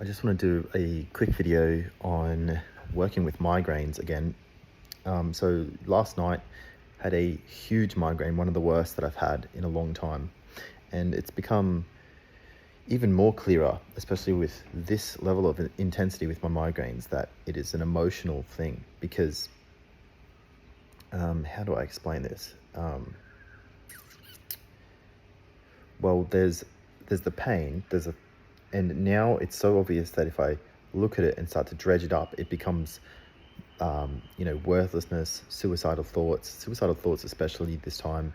I just want to do a quick video on working with migraines again. So last night had a huge migraine, one of the worst that I've had in a long time. And it's become even more clearer, especially with this level of intensity with my migraines, that it is an emotional thing because, how do I explain this? Well, there's the pain, and now it's so obvious that if I look at it and start to dredge it up, it becomes, worthlessness, suicidal thoughts, especially this time,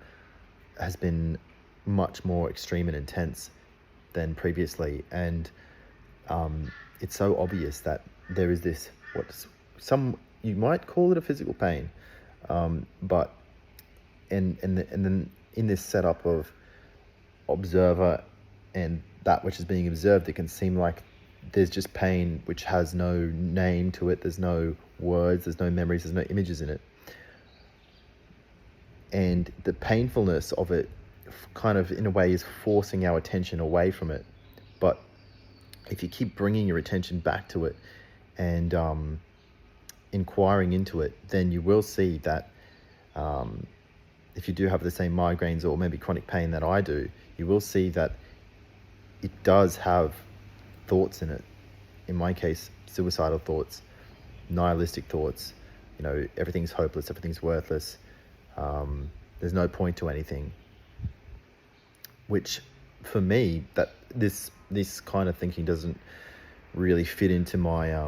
has been much more extreme and intense than previously. And it's so obvious that there is this, you might call it a physical pain, but and then in this setup of observer and that which is being observed, it can seem like there's just pain which has no name to it. There's no words, there's no memories, there's no images in it. And the painfulness of it kind of, in a way, is forcing our attention away from it. But if you keep bringing your attention back to it and inquiring into it, then you will see that if you do have the same migraines or maybe chronic pain that I do, you will see that it does have thoughts in it. In my case, suicidal thoughts, nihilistic thoughts, everything's hopeless, everything's worthless, there's no point to anything. Which, for me, that this kind of thinking doesn't really fit into my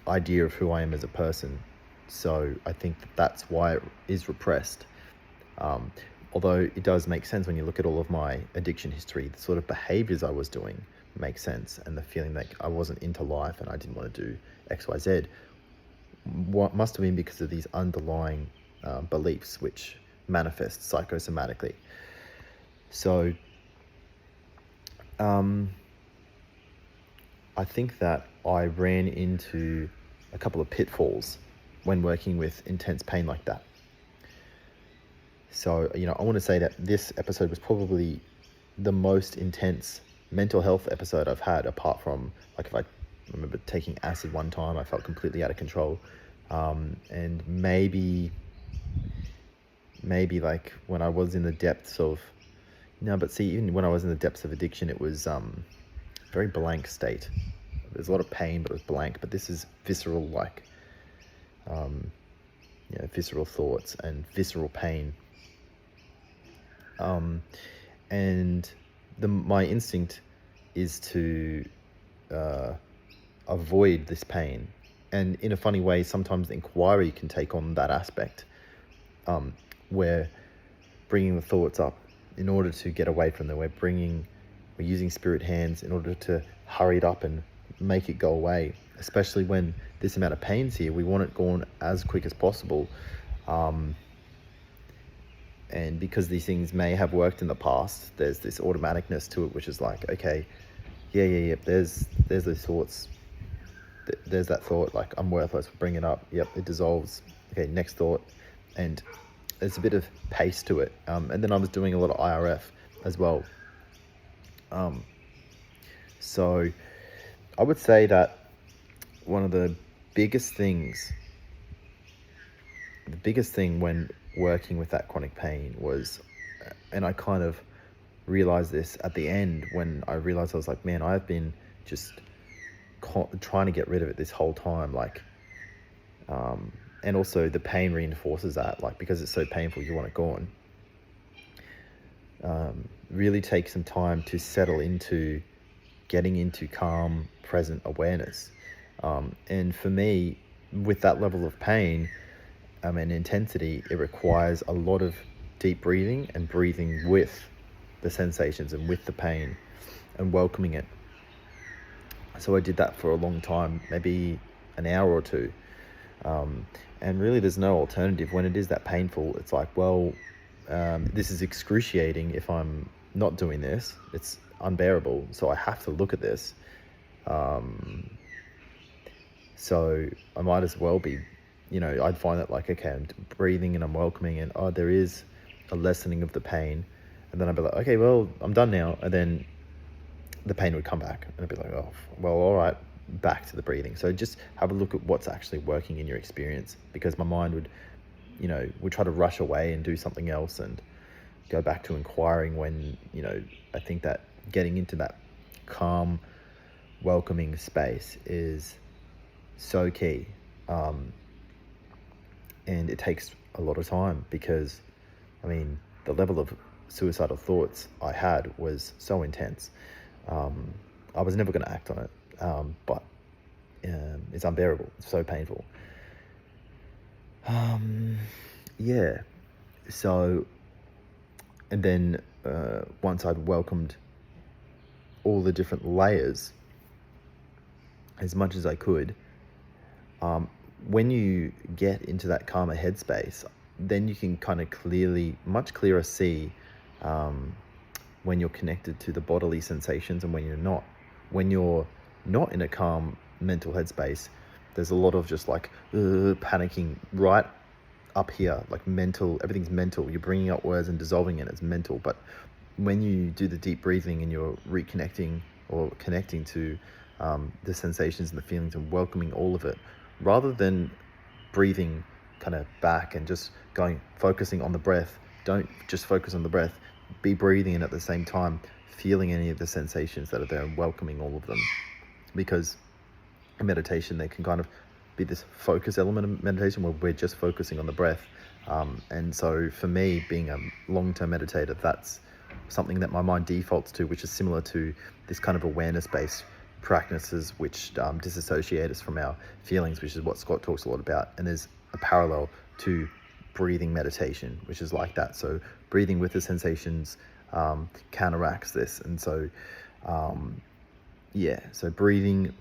idea of who I am as a person. So I think that's why it is repressed. Although it does make sense when you look at all of my addiction history, the sort of behaviors I was doing makes sense, and the feeling that I wasn't into life and I didn't want to do X, Y, Z, what must have been because of these underlying beliefs which manifest psychosomatically. So I think that I ran into a couple of pitfalls when working with intense pain like that. So, I want to say that this episode was probably the most intense mental health episode I've had, apart from, like, if I remember taking acid one time, I felt completely out of control. And maybe like when I was in the depths of, even when I was in the depths of addiction, it was very blank state. There's a lot of pain, but it was blank. But this is visceral, like, visceral thoughts and visceral pain. And my instinct is to avoid this pain. And in a funny way, sometimes the inquiry can take on that aspect, where bringing the thoughts up in order to get away from them. We're using spirit hands in order to hurry it up and make it go away. Especially when this amount of pain's here, we want it gone as quick as possible. And because these things may have worked in the past, there's this automaticness to it, which is like, okay, yeah, there's those thoughts. There's that thought, like, I'm worthless, bring it up. Yep, it dissolves. Okay, next thought. And there's a bit of pace to it. And then I was doing a lot of IRF as well. So I would say that one of the biggest thing when working with that chronic pain was, and I kind of realized this at the end when I realized, I was like, man, I've been just trying to get rid of it this whole time, like, and also the pain reinforces that, like, because it's so painful, you want it gone. Really take some time to settle into getting into calm, present awareness. And for me, with that level of pain and intensity, it requires a lot of deep breathing and breathing with the sensations and with the pain and welcoming it. So I did that for a long time, maybe an hour or two. And really there's no alternative. When it is that painful, it's like, well, this is excruciating. If I'm not doing this, it's unbearable. So I have to look at this. So I might as well be, I'd find that, like, okay, I'm breathing and I'm welcoming, and there is a lessening of the pain. And then I'd be like, okay, well, I'm done now. And then the pain would come back, and I'd be like, oh, well, all right, back to the breathing. So just have a look at what's actually working in your experience, because my mind would try to rush away and do something else and go back to inquiring when, I think that getting into that calm, welcoming space is so key. And it takes a lot of time, because, the level of suicidal thoughts I had was so intense. I was never going to act on it, but it's unbearable. It's so painful. Yeah. So, and then once I'd welcomed all the different layers as much as I could, when you get into that calmer headspace, then you can kind of much clearer see when you're connected to the bodily sensations and when you're not. When you're not in a calm mental headspace, there's a lot of just like panicking right up here, like mental, everything's mental. You're bringing up words and dissolving it as mental. But when you do the deep breathing and you're reconnecting or connecting to the sensations and the feelings and welcoming all of it, rather than breathing kind of back and just focusing on the breath, don't just focus on the breath, be breathing and at the same time feeling any of the sensations that are there and welcoming all of them. Because in meditation, there can kind of be this focus element of meditation where we're just focusing on the breath. And so for me, being a long-term meditator, that's something that my mind defaults to, which is similar to this kind of awareness-based practices which disassociate us from our feelings, which is what Scott talks a lot about. And there's a parallel to breathing meditation, which is like that. So breathing with the sensations counteracts this. And so so breathing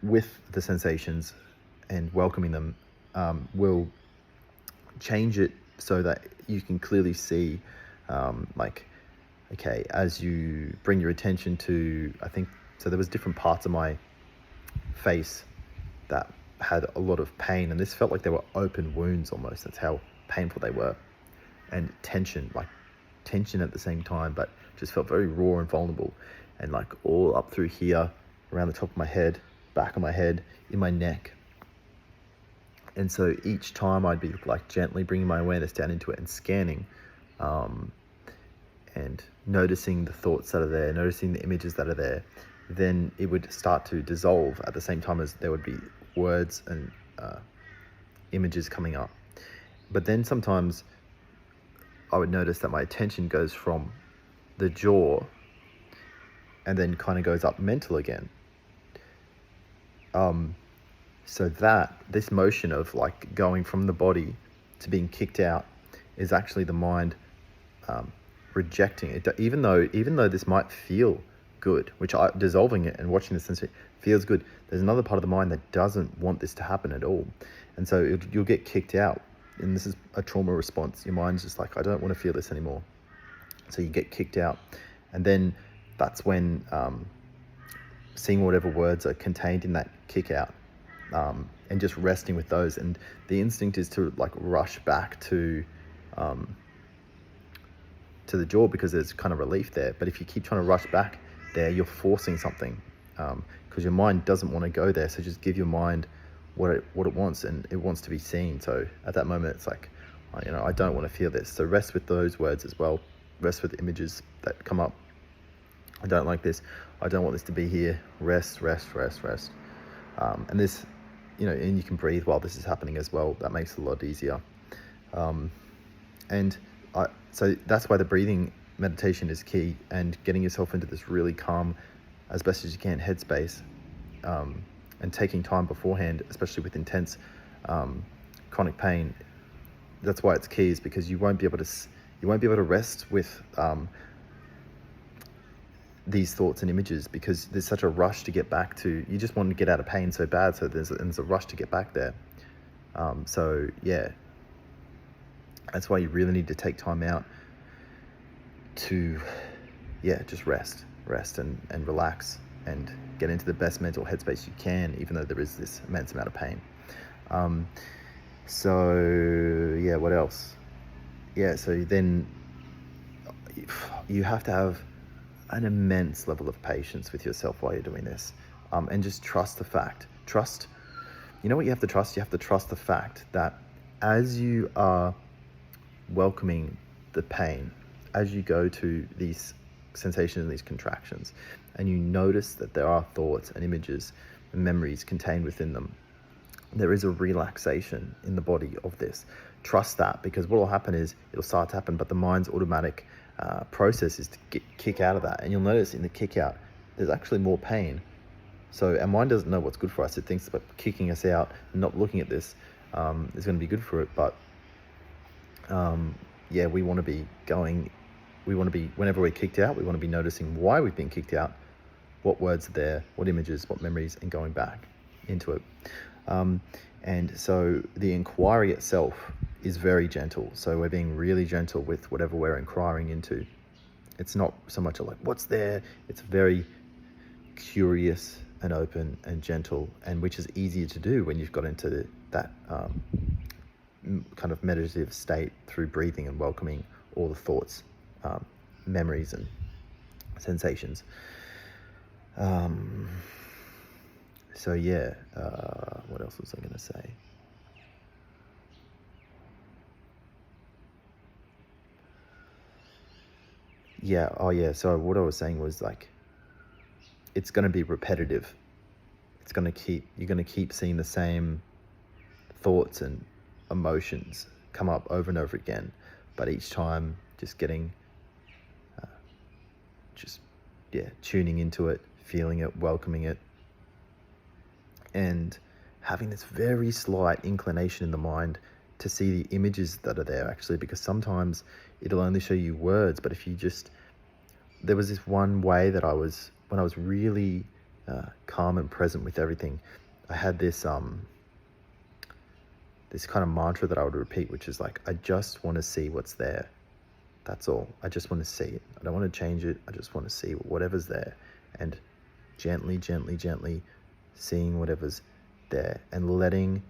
with the sensations and welcoming them will change it so that you can clearly see okay, as you bring your attention to, I think, so there was different parts of my face that had a lot of pain, and this felt like they were open wounds almost. That's how painful they were. And tension at the same time, but just felt very raw and vulnerable. And like all up through here, around the top of my head, back of my head, in my neck. And so each time I'd be like gently bringing my awareness down into it and scanning, and noticing the thoughts that are there, noticing the images that are there, then it would start to dissolve at the same time as there would be words and images coming up. But then sometimes I would notice that my attention goes from the jaw and then kind of goes up mental again. So that this motion of like going from the body to being kicked out is actually the mind rejecting it. Even though this might feel good, dissolving it and watching the sensation feels good, there's another part of the mind that doesn't want this to happen at all. And so you'll get kicked out. And this is a trauma response. Your mind's just like, I don't want to feel this anymore. So you get kicked out. And then that's when seeing whatever words are contained in that kick out, and just resting with those. And the instinct is to like rush back to the jaw because there's kind of relief there. But if you keep trying to rush back there, you're forcing something, because your mind doesn't want to go there. So just give your mind what it wants, and it wants to be seen. So at that moment, it's like, I don't want to feel this. So rest with those words as well. Rest with the images that come up. I don't like this. I don't want this to be here. Rest. And this, and you can breathe while this is happening as well. That makes it a lot easier. So that's why the breathing meditation is key, and getting yourself into this really calm, as best as you can, headspace, and taking time beforehand, especially with intense chronic pain. That's why it's key, is because you won't be able to rest with these thoughts and images, because there's such a rush to get back to. You just want to get out of pain so bad, so there's a rush to get back there. That's why you really need to take time out to just rest and relax and get into the best mental headspace you can, even though there is this immense amount of pain. What else? So then you have to have an immense level of patience with yourself while you're doing this. And just trust the fact. You know what you have to trust? You have to trust the fact that as you are welcoming the pain, as you go to these sensations and these contractions, and you notice that there are thoughts and images and memories contained within them, there is a relaxation in the body of this. Trust that, because what will happen is it'll start to happen, but the mind's automatic process is to kick out of that. And you'll notice in the kick out, there's actually more pain. So our mind doesn't know what's good for us. It thinks that kicking us out and not looking at this is going to be good for it. But we want to be whenever we're kicked out, we want to be noticing why we've been kicked out, what words are there, what images, what memories, and going back into it. And so the inquiry itself is very gentle. So we're being really gentle with whatever we're inquiring into. It's not so much like, what's there? It's very curious and open and gentle, and which is easier to do when you've got into that kind of meditative state through breathing and welcoming all the thoughts, memories, and sensations. What else was I going to say? So what I was saying was, like, it's going to be repetitive. You're going to keep seeing the same thoughts and emotions come up over and over again, but each time just getting, tuning into it, feeling it, welcoming it, and having this very slight inclination in the mind to see the images that are there, actually, because sometimes it'll only show you words. But there was this one way that when I was really calm and present with everything, I had this this kind of mantra that I would repeat, which is like, I just want to see what's there. That's all. I just want to see it. I don't want to change it. I just want to see whatever's there, and gently, gently, gently seeing whatever's there, and letting,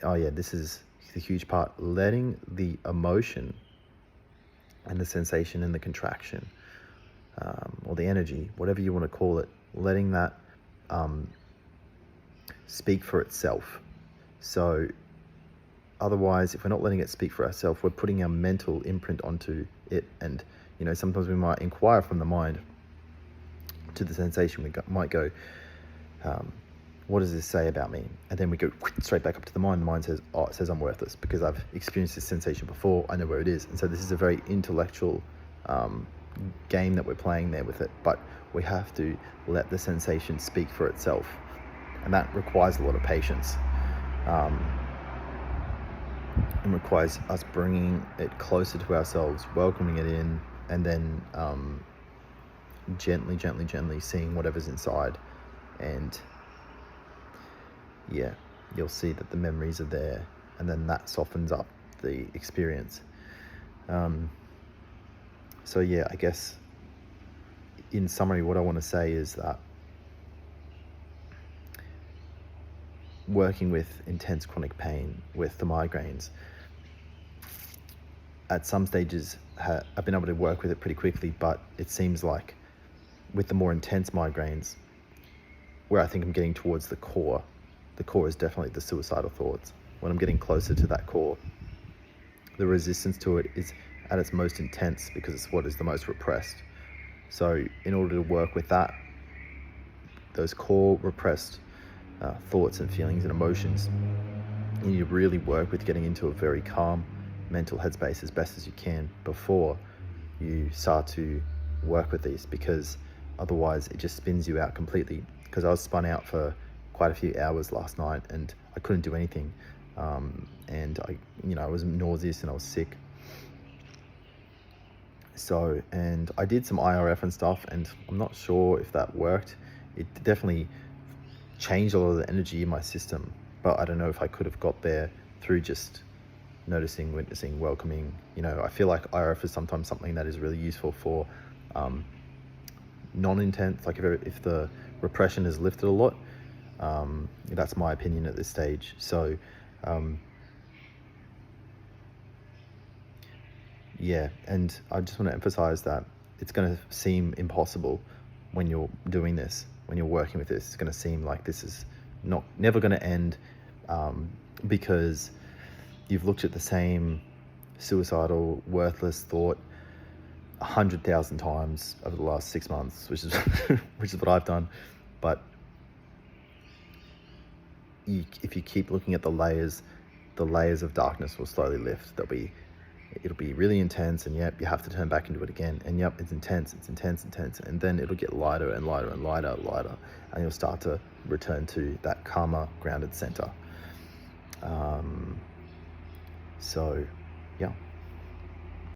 this is the huge part, letting the emotion and the sensation and the contraction, or the energy, whatever you want to call it, letting that speak for itself. So otherwise, if we're not letting it speak for ourselves, we're putting our mental imprint onto it. And, sometimes we might inquire from the mind to the sensation. We might go, what does this say about me? And then we go straight back up to the mind. The mind says, it says I'm worthless because I've experienced this sensation before. I know where it is. And so this is a very intellectual game that we're playing there with it. But we have to let the sensation speak for itself. And that requires a lot of patience. And requires us bringing it closer to ourselves, welcoming it in, and then gently, gently, gently seeing whatever's inside. And you'll see that the memories are there, and then that softens up the experience. I guess in summary, what I want to say is that working with intense chronic pain, with the migraines, at some stages I've been able to work with it pretty quickly, but it seems like with the more intense migraines, where I think I'm getting towards the core is definitely the suicidal thoughts. When I'm getting closer to that core, the resistance to it is at its most intense because it's what is the most repressed. So in order to work with those core repressed thoughts and feelings and emotions, you need to really work with getting into a very calm mental headspace as best as you can before you start to work with these, because otherwise it just spins you out completely. Because I was spun out for quite a few hours last night and I couldn't do anything, and I was nauseous and I was sick. So, and I did some IRF and stuff, and I'm not sure if that worked. It definitely changed a lot of the energy in my system, but I don't know if I could have got there through just noticing, witnessing, welcoming. I feel like IRF is sometimes something that is really useful for non-intense, like if the repression is lifted a lot. That's my opinion at this stage. So and I just want to emphasize that it's going to seem impossible when you're doing this, when you're working with this. It's going to seem like this is never going to end, because you've looked at the same suicidal, worthless thought 100,000 times over the last 6 months, which is which is what I've done. But if you keep looking at the layers of darkness will slowly lift. It'll be really intense, and yep, you have to turn back into it again, and yep, it's intense, and then it'll get lighter and lighter and lighter, and you'll start to return to that calmer, grounded center. So